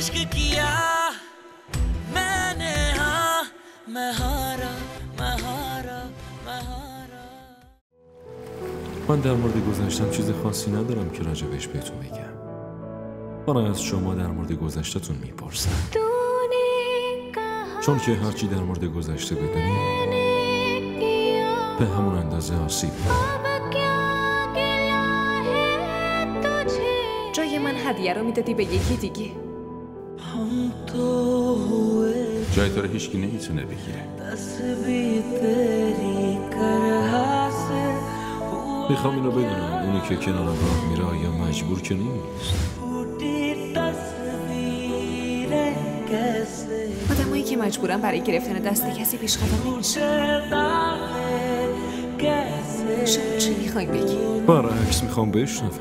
इश्क किया मैंने हाँ मैं हारा मैं हारा मैं हारा. من در مورد گذشتم چیز خاصی ندارم که راجبش بهتون بگم. من از شما در مورد گذشته‌تون میپرسم، چون که هرچی در مورد گذشته بدونی به همون اندازه آسیب. جای من هدیه رو میدادی به یکی دیگه. جای تو رو هیچکی نمیتونه بگیره. میخوام اینو بدونم اونی که کنار راه میره آیا مجبور که نیست؟ آدمایی که مجبورن برای گرفتن دست کسی پیش قدم نمیشه. شما چی میخوای بگی؟ برعکس میخوام بشنوم.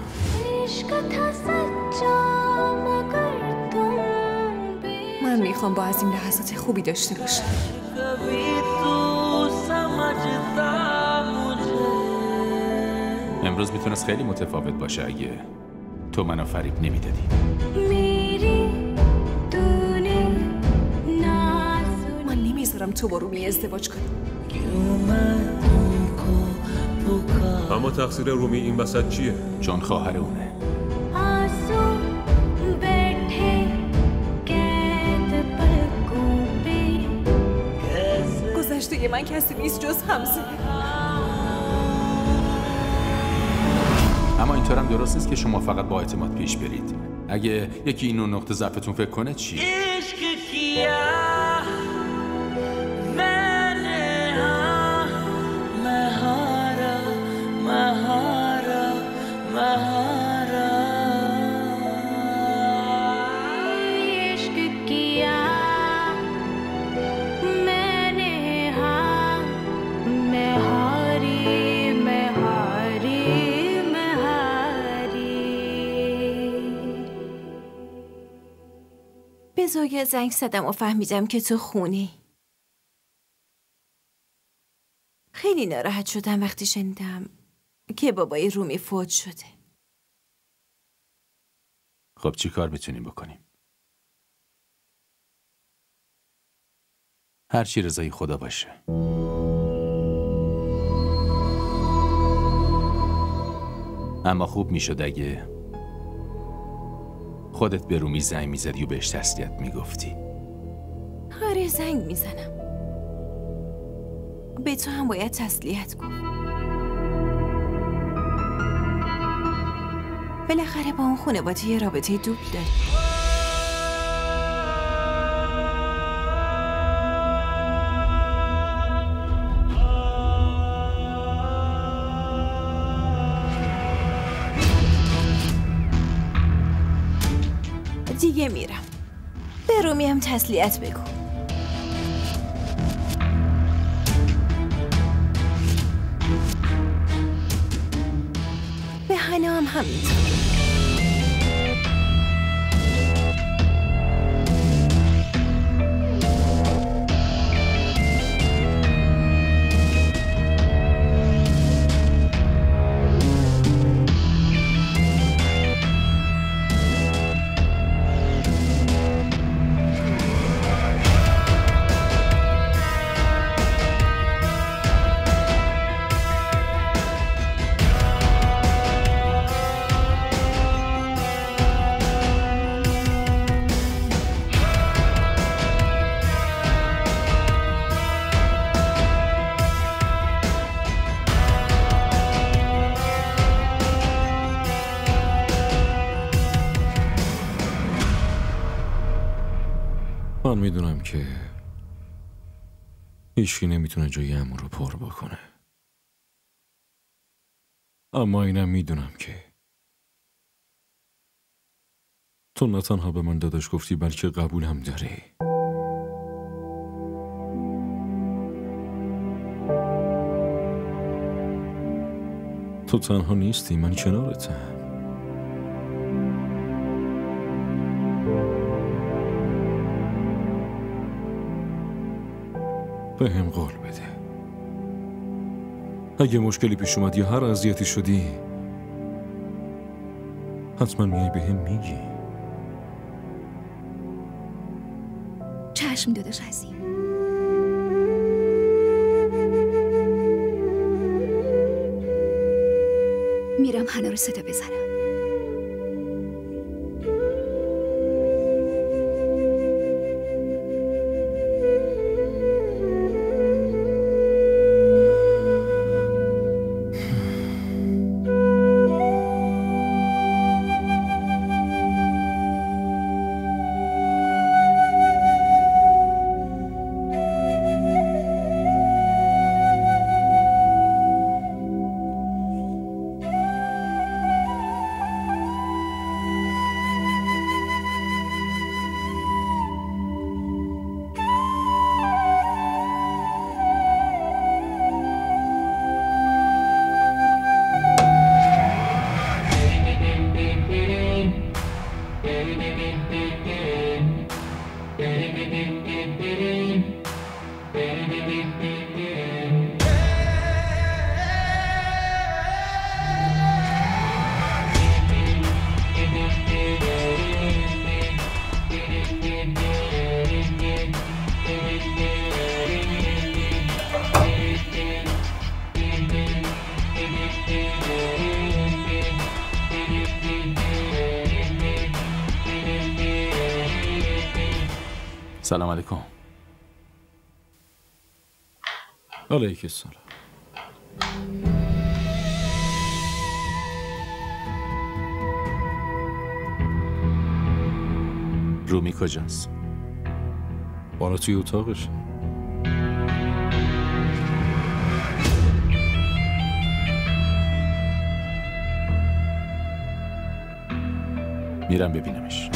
من میخوام با از این لحظات خوبی داشته باشم. امروز میتونست خیلی متفاوت باشه اگه تو منو فریب نمیدادی. من نمیذارم تو با رومی ازدواج کنی. اما تقصیر رومی این وسط چیه؟ چون خواهر اونه. گذشته من کسی نیست جز حمزه. اما اینطورم درست نیست که شما فقط با اعتماد پیش برید. اگه یکی اینو نقطه ضعفتون فکر کنه چی؟ इश्क किया मैंने हाँ मैं हारा मैं हारा मैं हारा. इश्क किया मैंने हाँ मैं हारी मैं हारी मैं हारी. به زویا زنگ زدم و فهمیدم که تو خونی. خیلی ناراحت شدم وقتی شنیدم که بابای رومی فوت شده. خب چی کار میتونیم بکنیم؟ هر چی رضای خدا باشه. اما خوب میشد اگه خودت به رومی زنگ میزدی و بهش تسلیت میگفتی. آره زنگ میزنم. به تو هم باید تسلیت گفت. بالاخره با اون خانواده یه رابطه دوبل داری. دیگه میرم. به رومی هم تسلیت بگو. به حنا هم همینطور. من میدونم که هیچکی نمیتونه جای عمو رو پر بکنه، اما اینم میدونم که تو نه تنها به من داداش گفتی بلکه قبولم داری. تو تنها نیستی، من کنارتم. به هم قول بده اگه مشکلی پیش اومد یا هر اذیتی شدی حتما میای به هم میگی. چشم داداش عزیز. میرم حنا رو صدا بزنم. سلام علیکم. علیک السلام. رومی کجاست؟ بالا توی اتاقش. میرم ببینمش.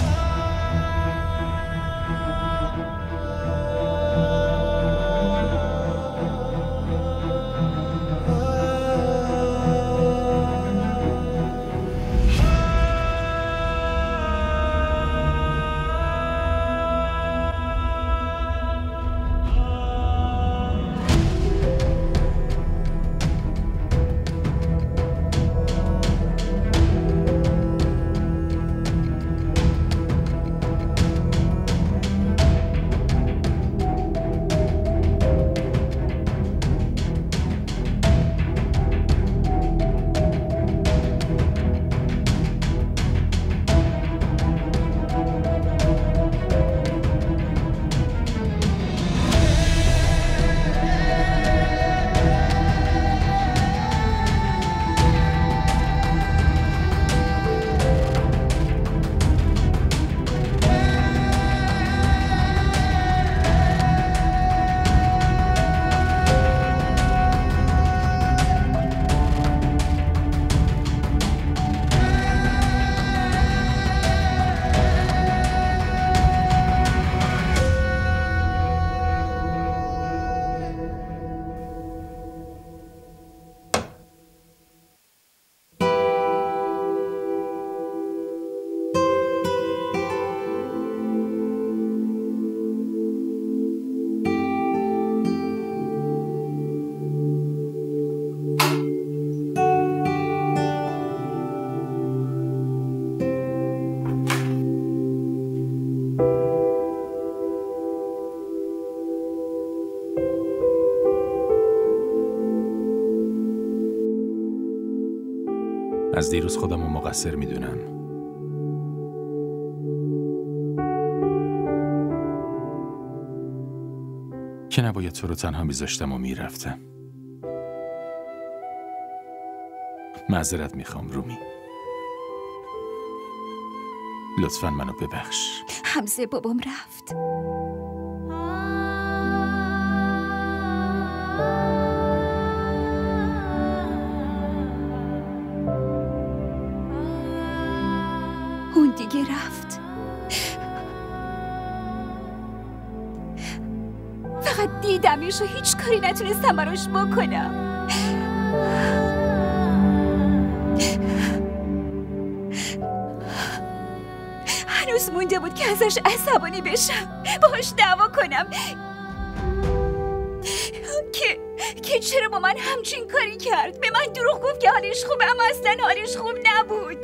از دیروز خودم رو مقصر میدونم. که نباید تو رو تنها میذاشتم و میرفتم. معذرت میخوام رومی. لطفاً منو ببخش. حمزه بابام رفت. اون دیگه رفت. فقط دیدمش و هیچ کاری نتونستم براش بکنم. هنوز مونده بود که ازش عصبانی بشم، باهاش دعوا کنم که چرا با من همچین کاری کرد. به من دروغ گفت که حالش خوبه، اما اصلا حالش خوب نبود.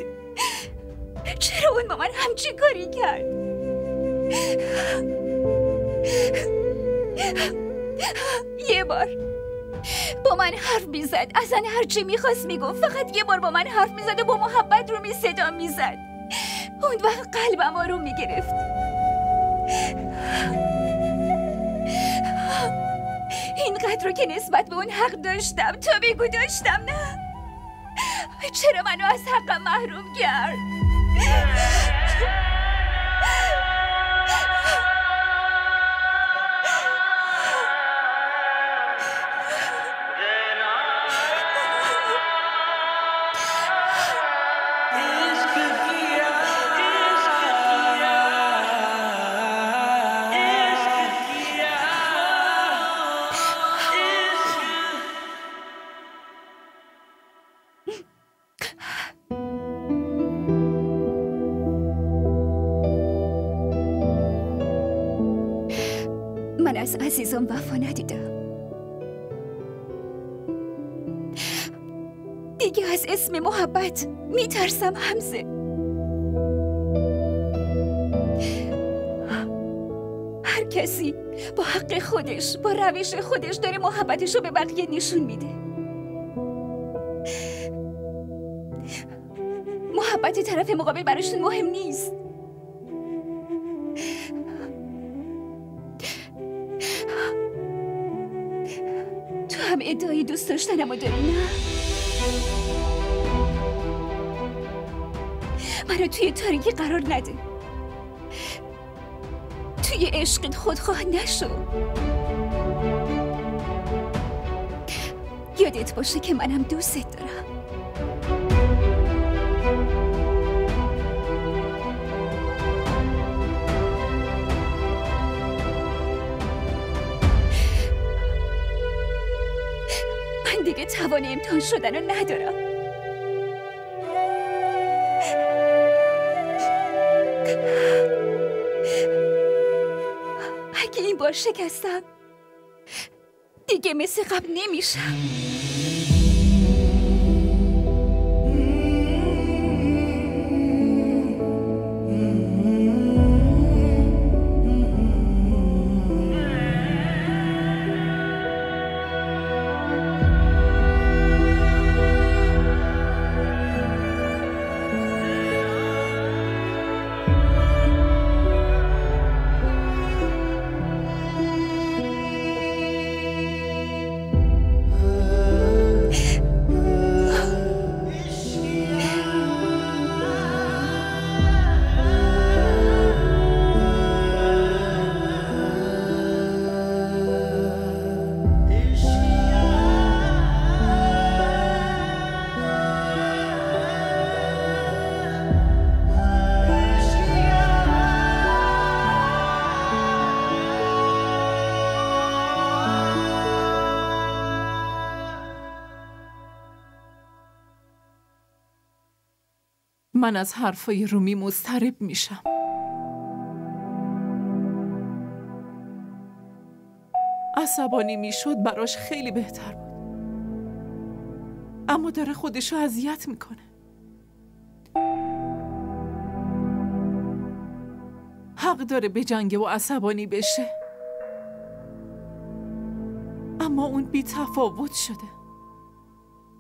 چرا اون با من همچین کاری کرد؟ یه بار با من حرف میزد، اصلا هرچی میخواست میگفت. فقط یه بار با من حرف میزد و با محبت رومی صدا میزد. اون وقت قلبم آروم میگرفت. اینقدر رو که نسبت به اون حق داشتم، تو بگو داشتم نه؟ چرا منو از حقم محروم کرد؟ من از عزیزم وفا ندیدم. دیگه از اسم محبت میترسم حمزه. هر کسی با حق خودش، با روش خودش داره محبتش رو به بقیه نشون میده. محبت طرف مقابل براشون مهم نیست. هم ادعای دوست داشتنمو داری نه؟ منو توی تاریکی قرار نده. توی عشقت خودخواه نشو. یادت باشه که منم دوستت دارم. دیگه توان امتحان شدن رو ندارم. اگه این بار شکستم دیگه مثل قبل نمیشم. من از حرفای رومی مضطرب میشم. عصبانی میشد براش خیلی بهتر بود، اما داره خودشو اذیت میکنه. حق داره به جنگه و عصبانی بشه، اما اون بی تفاوت شده.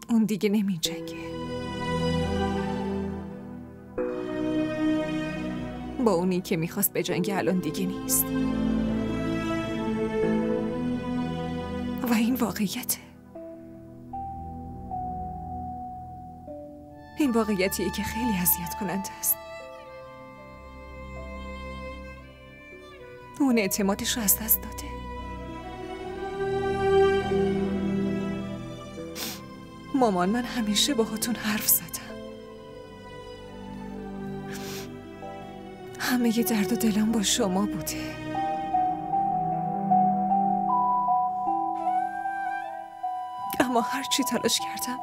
اون دیگه نمی جنگه. با اونی که میخواست به جنگ الان دیگه نیست و این واقعیته. این واقعیتیه که خیلی اذیت کننده است. اون اعتمادش رو از دست داده. مامان، من همیشه باهاتون حرف زدم. همه ی درد و دلم با شما بوده. اما هر چی تلاش کردم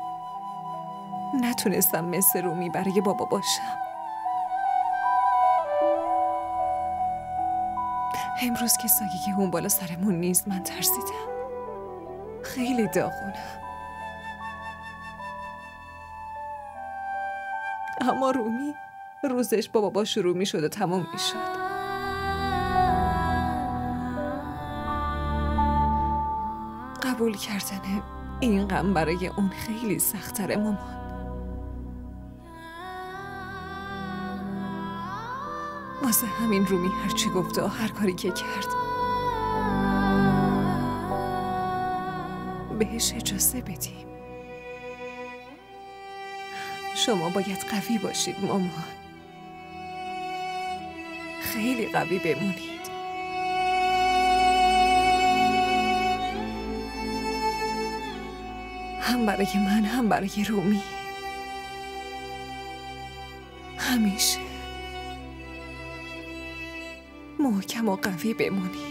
نتونستم مثل رومی برای بابا باشم. امروز که سایه اون بالا سرمون نیست من ترسیدم. خیلی داغونم. اما رومی روزش با بابا شروع می شد و تموم می شد. قبول کردن این غم برای اون خیلی سخت‌تره مامان. واسه همین رومی هرچی گفته و هر کاری که کرد بهش اجازه بدیم. شما باید قوی باشید مامان، خیلی قوی بمونید. هم برای من هم برای رومی. همیشه محکم و قوی بمونید.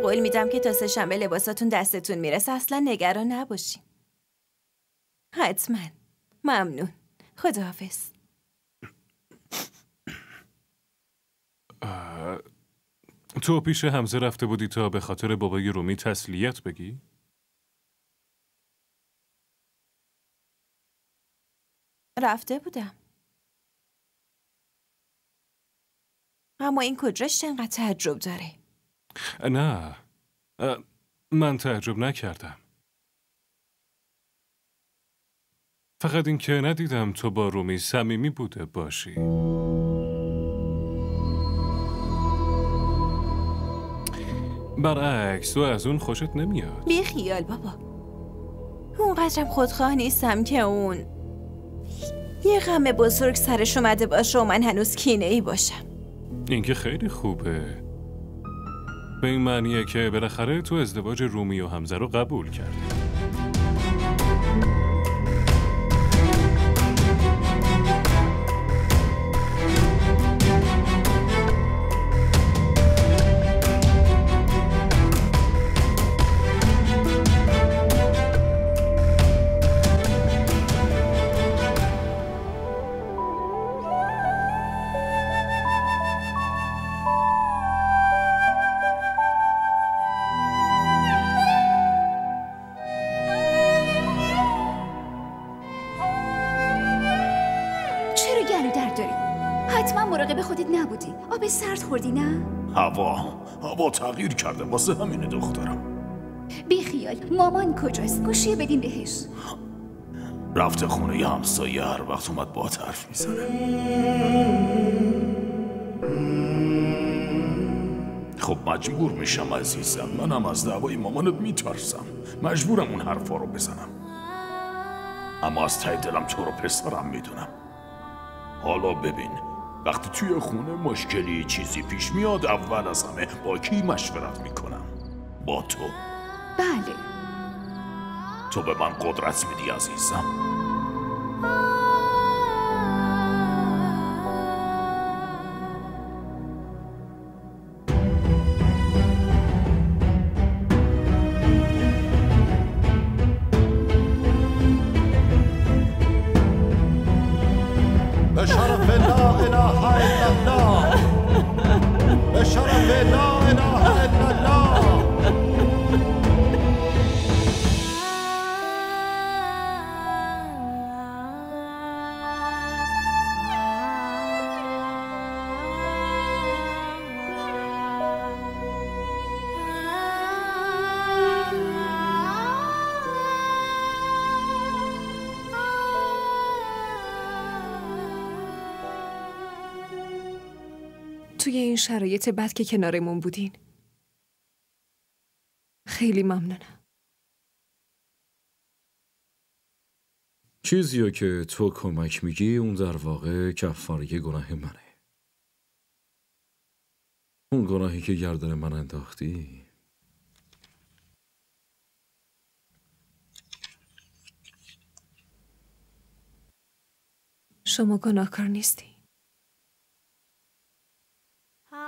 قول میدم که تا سه‌شنبه لباساتون دستتون میرسه، اصلا نگران نباشین. حتما. ممنون. خداحافظ. تو پیش حمزه رفته بودی تا به خاطر بابای رومی تسلیت بگی؟ رفته بودم. اما این کجاش انقدر تعجب داره؟ نه، من تعجب نکردم. فقط این که ندیدم تو با رومی صمیمی بوده باشی. برعکس تو از اون خوشت نمیاد. بی خیال بابا، اونقدرم خودخواه نیستم که اون یه غم بزرگ سرش اومده باشه و من هنوز کینه‌ای باشم. این که خیلی خوبه. به این معنیه که بالاخره تو ازدواج رومی و حمزه رو قبول کردی. آب سرد خوردی نه؟ هوا تغییر کرده، واسه همینه دخترم. بی خیال. مامان کجاست؟ گوشی بدین بهش. رفته خونه ی همسایه، هر وقت اومد با حرف میزنه. خب مجبور میشم عزیزم، منم از دعوای مامانت میترسم، مجبورم اون حرفا رو بزنم. اما از ته دلم تو رو پسرم میدونم. حالا ببین، وقتی توی خونه مشکلی چیزی پیش میاد، اول از همه با کی مشورت میکنم؟ با تو. بله. تو به من قدرت میدی عزیزم. به شرف لا اله الا الله، به شرف لا اله الا الله. توی این شرایط بد که کنارمون بودین خیلی ممنونم. چیزیو که تو کمک میگی اون در واقع کفاره گناه منه. اون گناهی که گردن من انداختی شما گناهکار نیستی.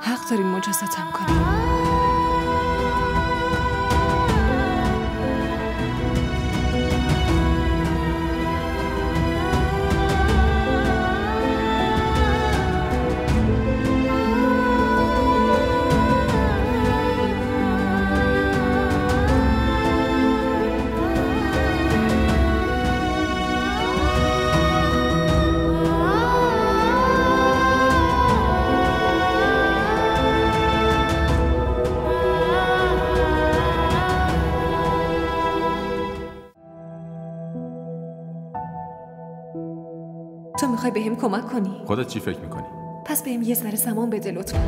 حق دارین مجازاتم کنین. تو میخوای بهم کمک کنی؟ خودت چی فکر میکنی؟ پس بهم یه ذره زمان بده لطفا.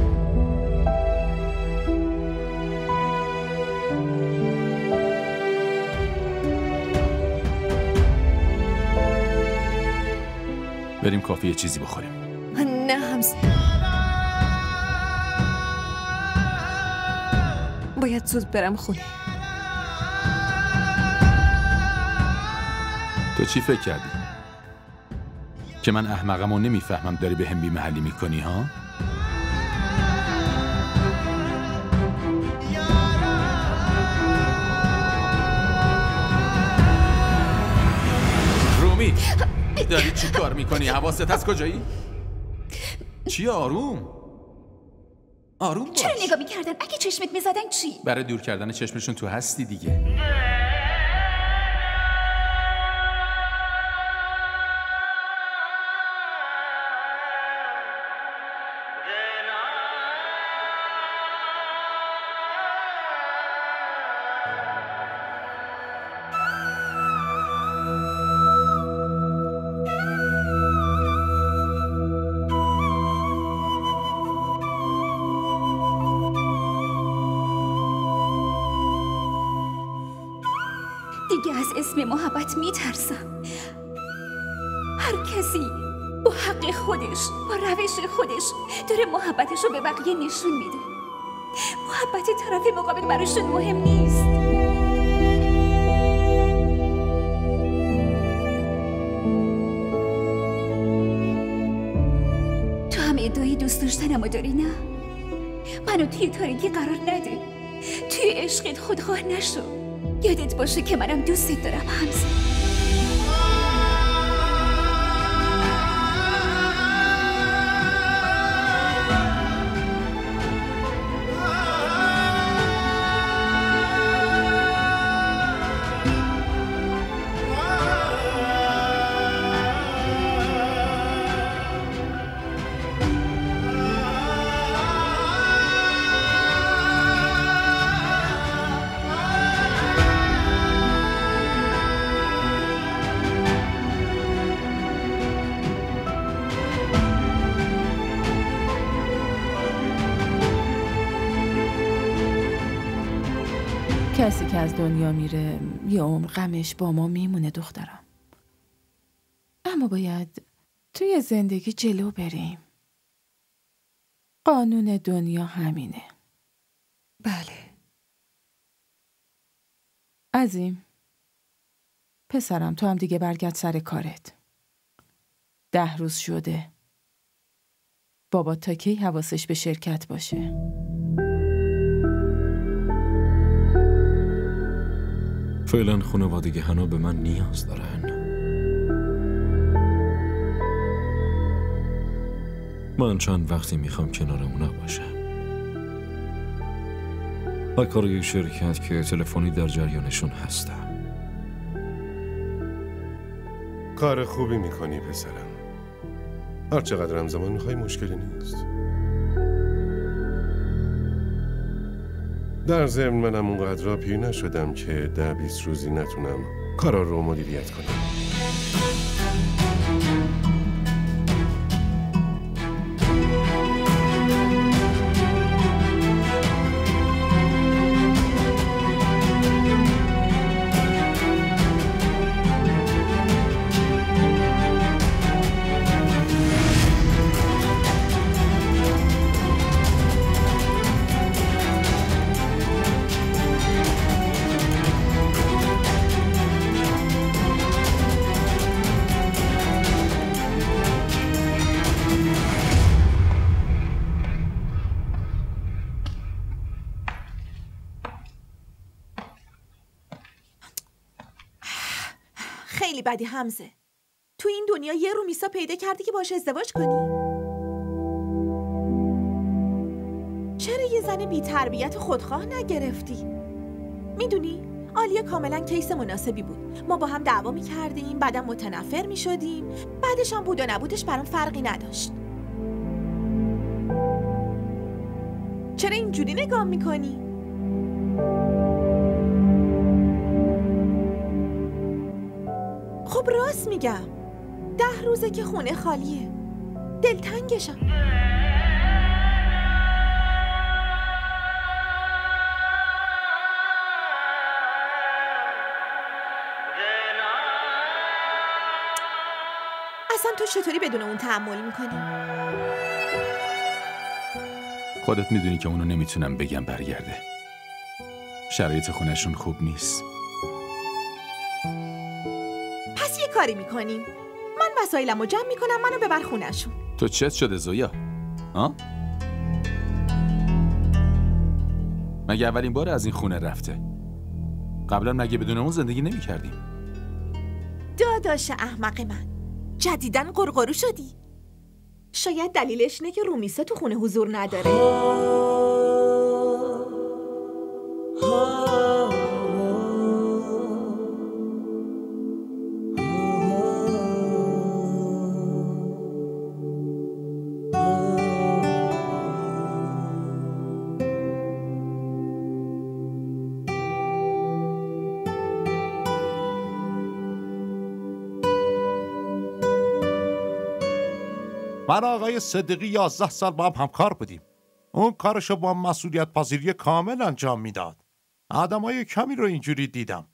بریم کافی یه چیزی بخوریم. نه همسه، باید زود برم خونه. تو چی فکر کردی؟ که من احمقم و نمیفهمم داری به هم بی محلی میکنی ها؟ رومی داری چی کار میکنی؟ حواست هست کجایی؟ چی آروم؟ آروم باش. چرا نگاه میکردن؟ اگه چشمت میزدن چی؟ برای دور کردن چشمشون تو هستی دیگه. دیگه از اسم محبت میترسم. هر کسی با حق خودش، با روش خودش داره محبتش رو به بقیه نشون میده. محبت طرف مقابل براشون مهم نیست. تو هم ادعای دوست داشتنمو داری نه؟ منو توی تاریکی قرار نده. توی عشقت خودخواه نشو. یادت باشه که منم دوستت دارم همسه. کسی که از دنیا میره یه عمر غمش با ما میمونه دخترم. اما باید توی زندگی جلو بریم. قانون دنیا همینه. بله. عظیم پسرم، تو هم دیگه برگرد سر کارت. 10 روز شده. بابا تا کی حواسش به شرکت باشه؟ فعلا خانواده هنا به من نیاز دارن. من چند وقتی میخوام کنار اونا باشم. و کارای شرکت که تلفنی در جریانشون هستم. کار خوبی میکنی پسرم. هر چقدر هم زمان میخوای مشکلی نیست. در ضمن منم اونقدر را پیر نشدم که 10-20 روزی نتونم کارا رو مدیریت کنم. خیلی بدی حمزه. تو این دنیا یه رومیسا پیدا کردی که باش ازدواج کنی؟ چرا یه زن بی تربیت خودخواه نگرفتی؟ میدونی آلیا کاملا کیس مناسبی بود. ما با هم دعوا میکردیم، بعدم متنفر میشدیم، بعدش هم بود و نبودش برام فرقی نداشت. چرا اینجوری نگاه میکنی؟ خب راست میگم، 10 روزه که خونه خالیه. دلتنگشم. اصلا تو چطوری بدون اون تحمل میکنی؟ خودت میدونی که اونو نمیتونم بگم برگرده. شرایط خونهشون خوب نیست. پس یه کاری میکنیم. من وسایلمو جمع میکنم، منو ببر خونهشون. تو چت شده زویا؟ ها؟ مگه اولین بار از این خونه رفته؟ قبلا مگه بدون اون زندگی نمیکردیم؟ داداش احمق من، جدیدن قرقرو شدی. شاید دلیلش اینه که رومیسا تو خونه حضور نداره. من آقای صدیقی 11 سال با هم همکار بودیم. اون کارشو با مسئولیت پذیری کامل انجام میداد. آدمای کمی رو اینجوری دیدم.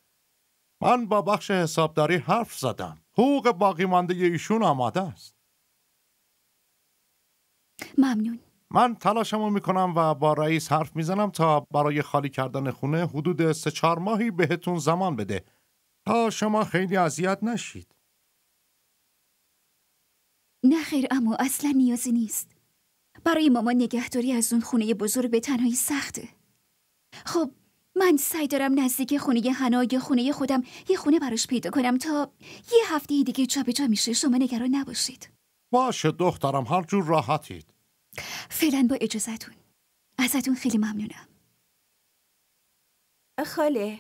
من با بخش حسابداری حرف زدم. حقوق باقی مانده ایشون آماده است. ممنون. من تلاشمو میکنم و با رئیس حرف میزنم تا برای خالی کردن خونه حدود 3-4 ماهی بهتون زمان بده تا شما خیلی اذیت نشید. نه خیر عمو، اصلا نیازی نیست. برای مامان نگهداری از اون خونه بزرگ به تنهایی سخته. خب من سعی دارم نزدیک خونه حنا یا خونه خودم یه خونه براش پیدا کنم تا یه هفته دیگه جابجا میشه. شما نگران نباشید. باشه دخترم، هر جور راحتید. فعلا با اجازهتون. ازتون خیلی ممنونم. خاله،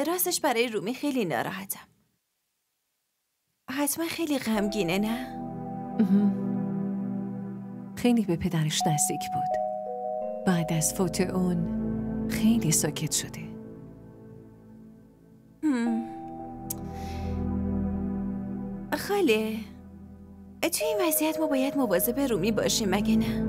راستش برای رومی خیلی ناراحتم. حتما خیلی غمگینه، نه؟ خیلی به پدرش نزدیک بود. بعد از فوت اون خیلی ساکت شده. خاله، توی این وضعیت ما باید مواظب رومی باشیم، مگه نه؟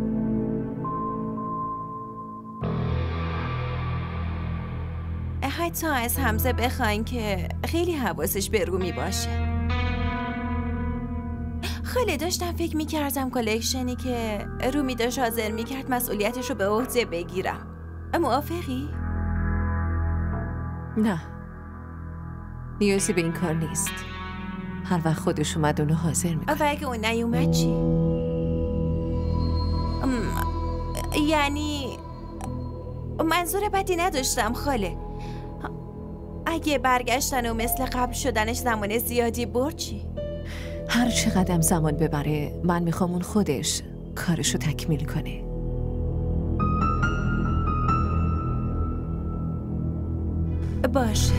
حتی از حمزه بخواین که خیلی حواسش به رومی باشه. خاله، داشتم فکر میکردم کلکشنی که رومی داشت حاضر میکرد مسئولیتش رو به عهده بگیرم. موافقی؟ نه، نیازی به این کار نیست. هر وقت خودش اومد اونو حاضر میکنه. و اگه اون نیومد چی؟ یعنی منظور بدی نداشتم خاله. اگه برگشتن و مثل قبل شدنش زمان زیادی برد چی؟ هر چقدر زمان ببره من میخوام اون خودش کارشو تکمیل کنه. باشه.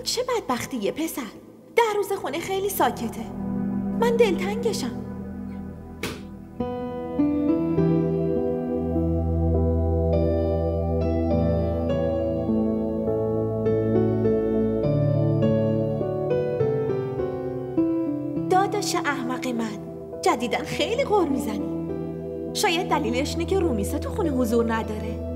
چه بدبختیه پسر. 10 روز خونه خیلی ساکته. من دلتنگشم. داداش احمق من، جدیدن خیلی غر میزنی. شاید دلیلش اینه که رومیسا تو خونه حضور نداره.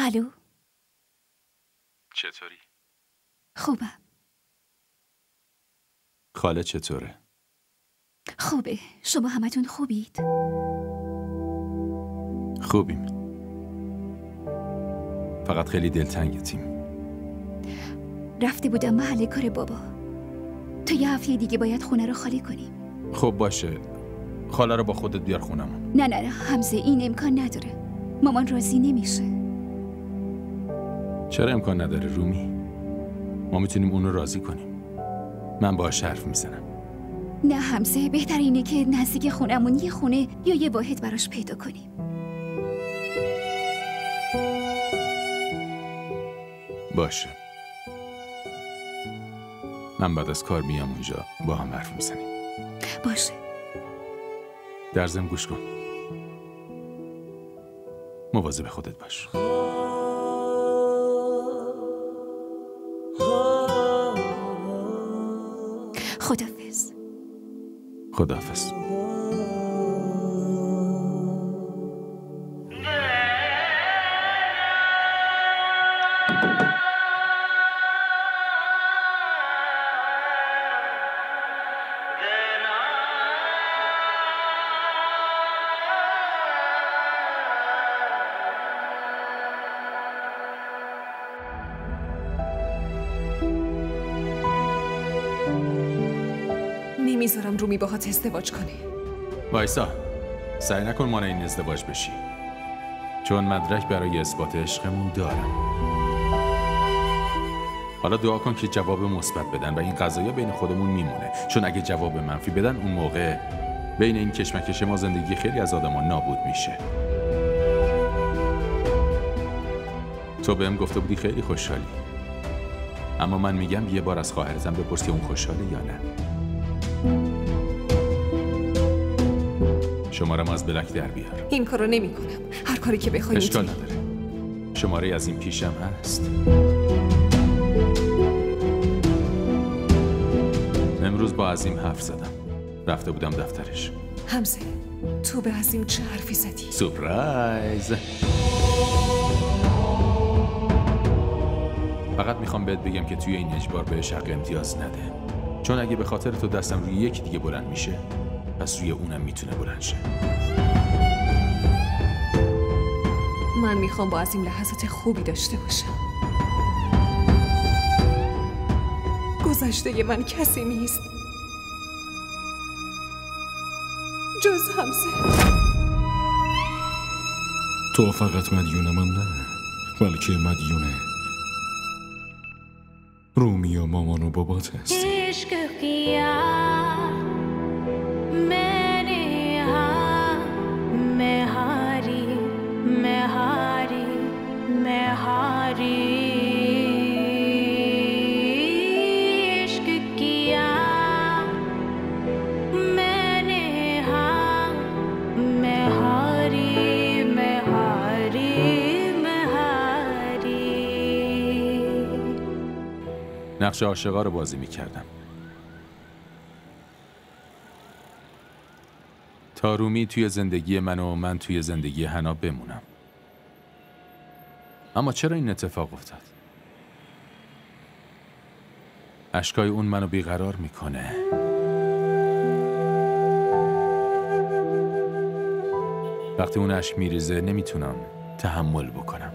الو. چطوری؟ خوبم. خاله چطوره؟ خوبه. شما همتون خوبید؟ خوبیم. فقط خیلی دلتنگتیم. رفته بودم محل کار بابا. تا یه هفته دیگه باید خونه رو خالی کنیم. خب باشه. خاله رو با خودت بیار خونمون. نه حمزه، این امکان نداره. مامان راضی نمیشه. چرا امکان نداره رومی؟ ما میتونیم اون رو راضی کنیم. من باهاش حرف میزنم. نه حمزه، بهتر اینه که نزدیک خونمون یه خونه یا یه واحد براش پیدا کنیم. باشه. من بعد از کار میام اونجا با هم حرف میزنیم. باشه. در ضمن گوش کن. مواظب خودت باش. خداحافظ. خداحافظ. نمیذارم رومی باهات ازدواج کنه. وایسا. سعی نکن مانع این ازدواج بشی. چون مدرک برای اثبات عشقمون دارم. حالا دعا کن که جواب مثبت بدن و این قضایا بین خودمون میمونه. چون اگه جواب منفی بدن اون موقع بین این کشمکش ما زندگی خیلی از آدما نابود میشه. تو بهم گفته بودی خیلی خوشحالی. اما من میگم یه بار از خواهرتم بپرس که اون خوشحاله یا نه. شماره‌مو از بلک در بیار. این کارو نمی‌کنم. هر کاری که بخوای. اشکال نداره. شماره از این پیشم هست. امروز با عظیم حرف زدم. رفته بودم دفترش. حمزه، تو به عظیم چه حرفی زدی؟ سورپرایز. فقط میخوام بهت بگم که توی این اجبار بهش حق امتیاز نده. چون اگه به خاطر تو دستم روی یکی دیگه بلند میشه، پس روی اونم میتونه بلند شه. من میخوام با عظیم لحظات خوبی داشته باشم. گذشته من کسی نیست جز حمزه. تو فقط مدیون من نه، بلکه مدیون رومی و مامان و بابات هستی. عشق کیا मैंने हाँ मैं हारी मैं हारी मैं हारी इश्क किया मैंने हाँ मैं हारी मैं हारी मैं हारी. نقش عاشقا رو بازی میکردم تا رومی توی زندگی من و من توی زندگی حنا بمونم. اما چرا این اتفاق افتاد؟ اشکای اون منو بیقرار میکنه. وقتی اون اشک میریزه نمیتونم تحمل بکنم.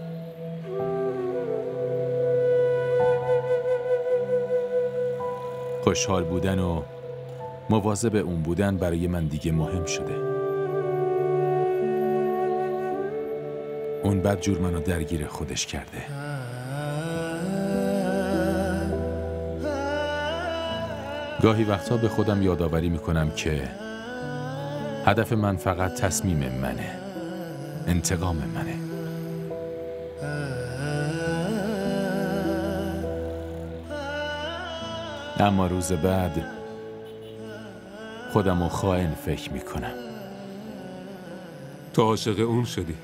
خوشحال بودن و مواظب اون بودن برای من دیگه مهم شده. اون بدجور منو درگیر خودش کرده. گاهی وقتا به خودم یادآوری میکنم که هدف من فقط تصمیم منه، انتقام منه. اما روز بعد خودمو خائن فکر میکنم. تو عاشق اون شدی.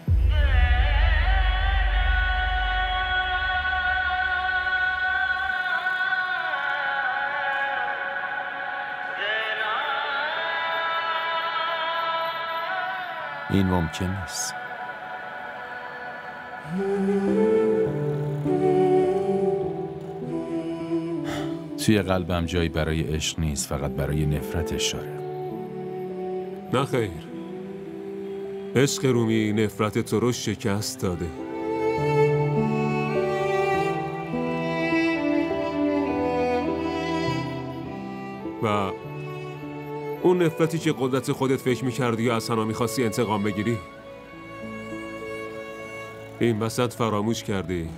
این ممکن نیست. توی قلبم جایی برای عشق نیست، فقط برای نفرتش داره. نه خیر، عشق رومی نفرت تو رو شکست داده. و اون نفرتی که قدرت خودت فکر میکردی و از حنا میخواستی انتقام بگیری، این وسط فراموش کردی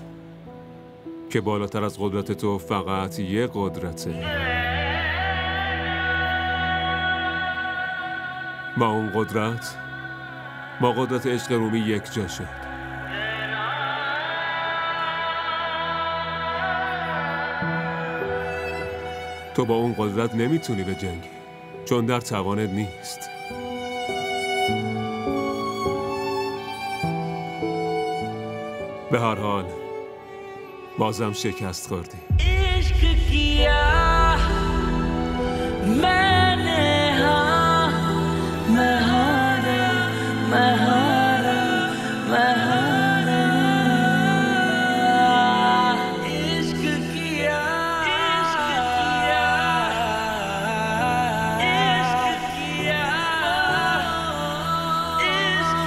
که بالاتر از قدرت تو فقط یه قدرته. با اون قدرت با قدرت عشق رومی یک جا شد. تو با اون قدرت نمیتونی به جنگی، چون در توانت نیست. به هر حال بازم شکست خوردی. عشق کیا मैंने हाँ महारा महारा महारा इश्क किया इश्क किया इश्क किया इश्क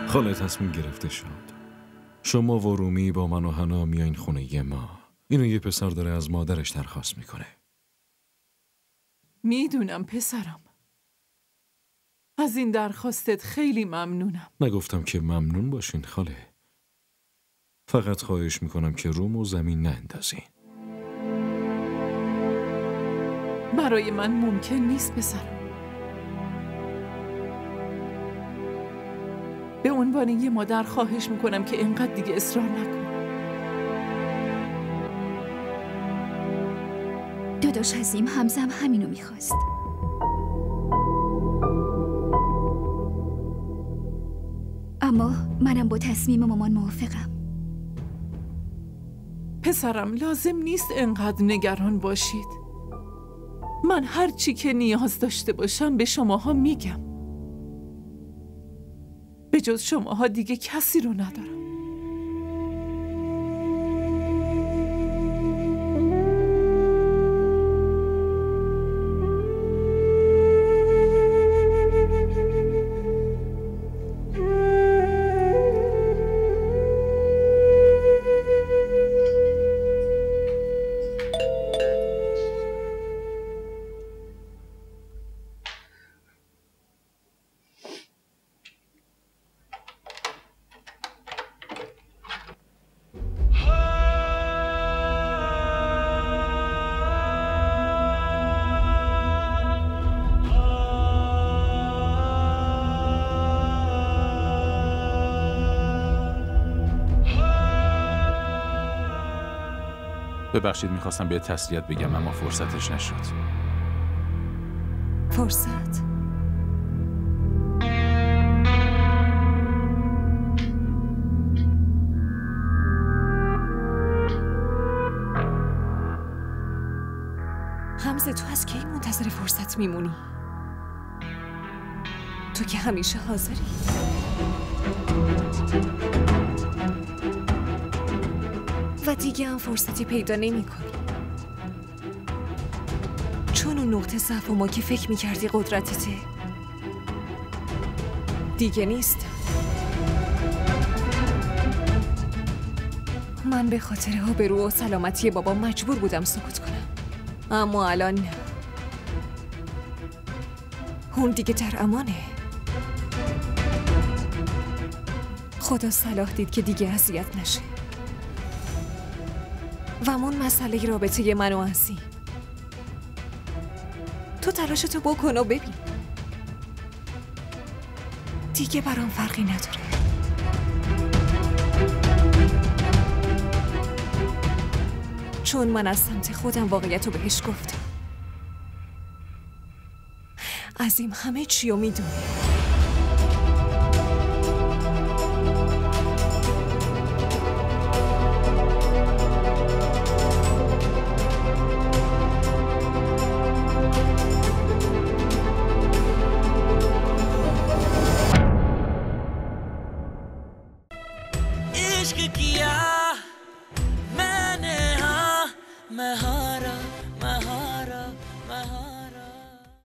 خاله تصمیم گرفته شد. شما و رومی با من و حنا میاین خونه ما. اینو یه پسر داره از مادرش درخواست میکنه. میدونم پسرم. از این درخواستت خیلی ممنونم. نگفتم که ممنون باشین خاله. فقط خواهش میکنم که روم و زمین نندازین. برای من ممکن نیست پسرم. به عنوان یه مادر خواهش میکنم که اینقدر دیگه اصرار نکن. داداش عظیم همزم همینو میخواست. اما منم با تصمیم مامان موافقم. پسرم لازم نیست اینقدر نگران باشید. من هر چی که نیاز داشته باشم به شماها میگم. به جز شماها دیگه کسی رو ندارم. ببخشید میخواستم به تسلیت بگم اما فرصتش نشد. فرصت؟ حمزه تو از کی منتظر فرصت میمونی؟ تو که همیشه حاضری. و دیگه هم فرصتی پیدا نمی کنی. چون اون نقطه ضعف ما که فکر میکردی قدرتته دیگه نیست. من به خاطر آبرو و سلامتی بابا مجبور بودم سکوت کنم، اما الان نه. اون دیگه در امانه. خدا صلاح دید که دیگه اذیت نشه. و اون مسئله رابطه من و عظیم، تو تلاشتو بکن و ببین دیگه برام فرقی نداره. چون من از سمت خودم واقعیتو بهش گفتم. عظیم همه چیو میدونه. مهارا